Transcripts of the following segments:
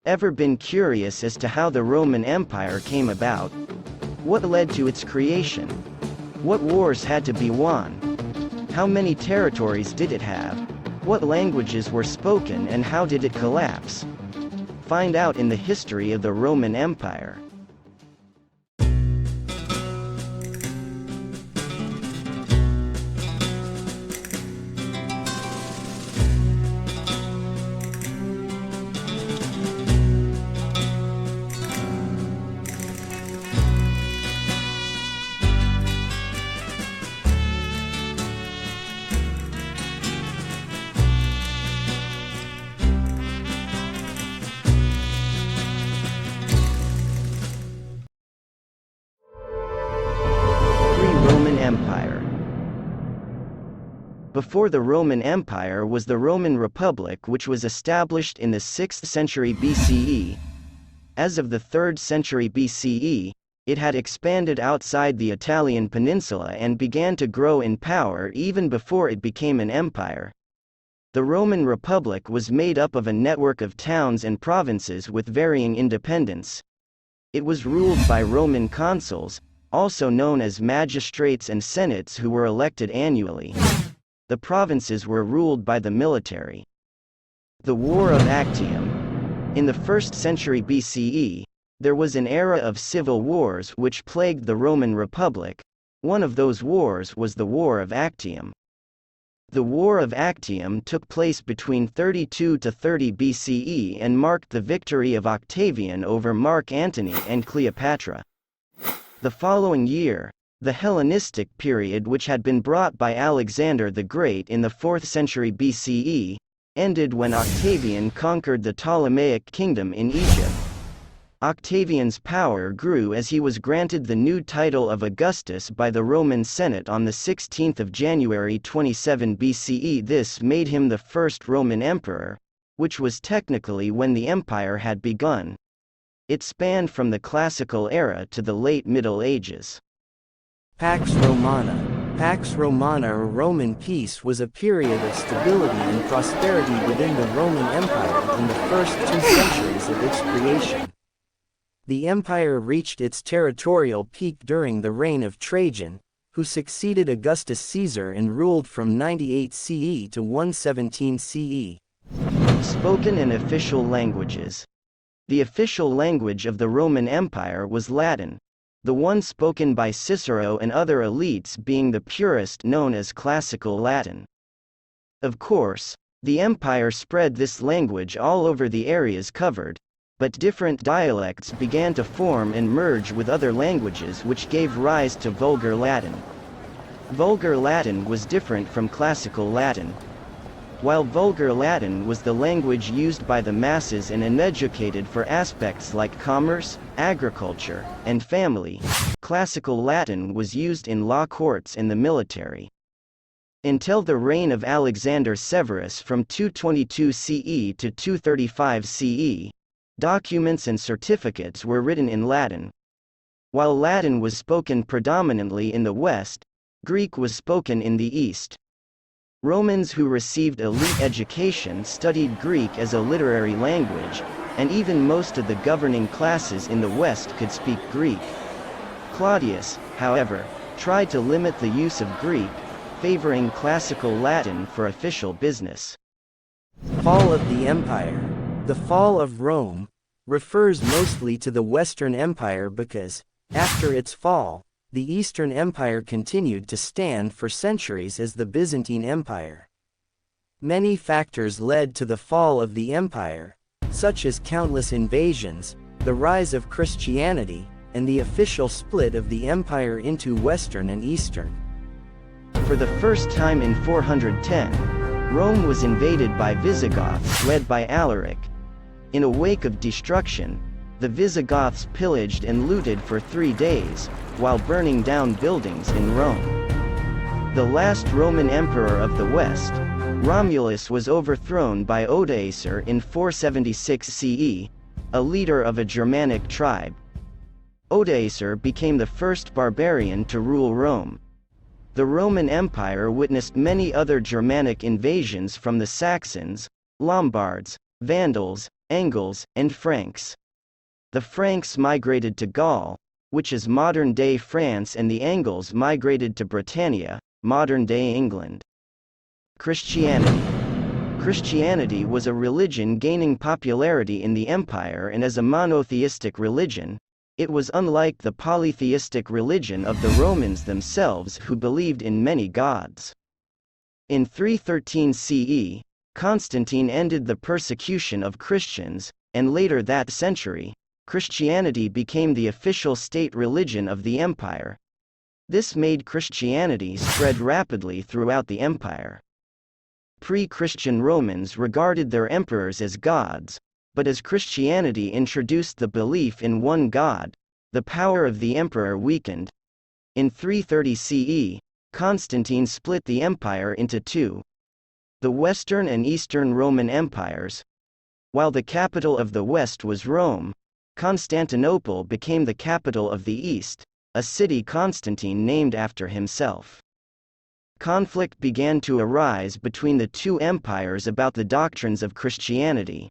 Ever been curious as to how the Roman Empire came about? What led to its creation? What wars had to be won? How many territories did it have? What languages were spoken and how did it collapse? Find out in the history of the Roman Empire. Empire. Before the Roman Empire was the Roman Republic, which was established in the 6th century BCE. As of the 3rd century BCE, it had expanded outside the Italian peninsula and began to grow in power even before it became an empire. The Roman Republic was made up of a network of towns and provinces with varying independence. It was ruled by Roman consuls, also known as magistrates and senates, who were elected annually. The provinces were ruled by the military. The War of Actium. In the 1st century BCE, there was an era of civil wars which plagued the Roman Republic. One of those wars was the War of Actium. The War of Actium took place between 32 to 30 BCE and marked the victory of Octavian over Mark Antony and Cleopatra. The following year, the Hellenistic period, which had been brought by Alexander the Great in the 4th century BCE, ended when Octavian conquered the Ptolemaic kingdom in Egypt. Octavian's power grew as he was granted the new title of Augustus by the Roman Senate on 16 January 27 BCE. This made him the first Roman emperor, which was technically when the empire had begun. It spanned from the Classical era to the late Middle Ages. Pax Romana. Pax Romana, or Roman peace, was a period of stability and prosperity within the Roman Empire in the first 2 centuries of its creation. The empire reached its territorial peak during the reign of Trajan, who succeeded Augustus Caesar and ruled from 98 CE to 117 CE. Spoken and official languages. The official language of the Roman Empire was Latin, the one spoken by Cicero and other elites being the purest, known as Classical Latin. Of course, the empire spread this language all over the areas covered, but different dialects began to form and merge with other languages, which gave rise to Vulgar Latin. Vulgar Latin was different from Classical Latin. While Vulgar Latin was the language used by the masses and uneducated for aspects like commerce, agriculture, and family, Classical Latin was used in law courts and the military. Until the reign of Alexander Severus from 222 CE to 235 CE, documents and certificates were written in Latin. While Latin was spoken predominantly in the West, Greek was spoken in the East. Romans who received elite education studied Greek as a literary language, and even most of the governing classes in the West could speak Greek. Claudius, however, tried to limit the use of Greek, favoring Classical Latin for official business. Fall of the Empire. The fall of Rome refers mostly to the Western Empire because, after its fall, the Eastern Empire continued to stand for centuries as the Byzantine Empire. Many factors led to the fall of the empire, such as countless invasions, the rise of Christianity, and the official split of the empire into Western and Eastern. For the first time in 410, Rome was invaded by Visigoths led by Alaric. In a wake of destruction, the Visigoths pillaged and looted for 3 days, while burning down buildings in Rome. The last Roman emperor of the West, Romulus, was overthrown by Odoacer in 476 CE, a leader of a Germanic tribe. Odoacer became the first barbarian to rule Rome. The Roman Empire witnessed many other Germanic invasions from the Saxons, Lombards, Vandals, Angles, and Franks. The Franks migrated to Gaul, which is modern-day France, and the Angles migrated to Britannia, modern-day England. Christianity. Christianity was a religion gaining popularity in the empire, and as a monotheistic religion, it was unlike the polytheistic religion of the Romans themselves, who believed in many gods. In 313 CE, Constantine ended the persecution of Christians, and later that century, Christianity became the official state religion of the empire. This made Christianity spread rapidly throughout the empire. Pre-Christian Romans regarded their emperors as gods, but as Christianity introduced the belief in one God, the power of the emperor weakened. In 330 CE, Constantine split the empire into two: the Western and Eastern Roman empires. While the capital of the West was Rome, Constantinople became the capital of the East, a city Constantine named after himself. Conflict began to arise between the two empires about the doctrines of Christianity.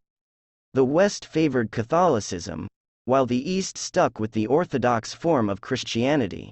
The West favored Catholicism, while the East stuck with the Orthodox form of Christianity.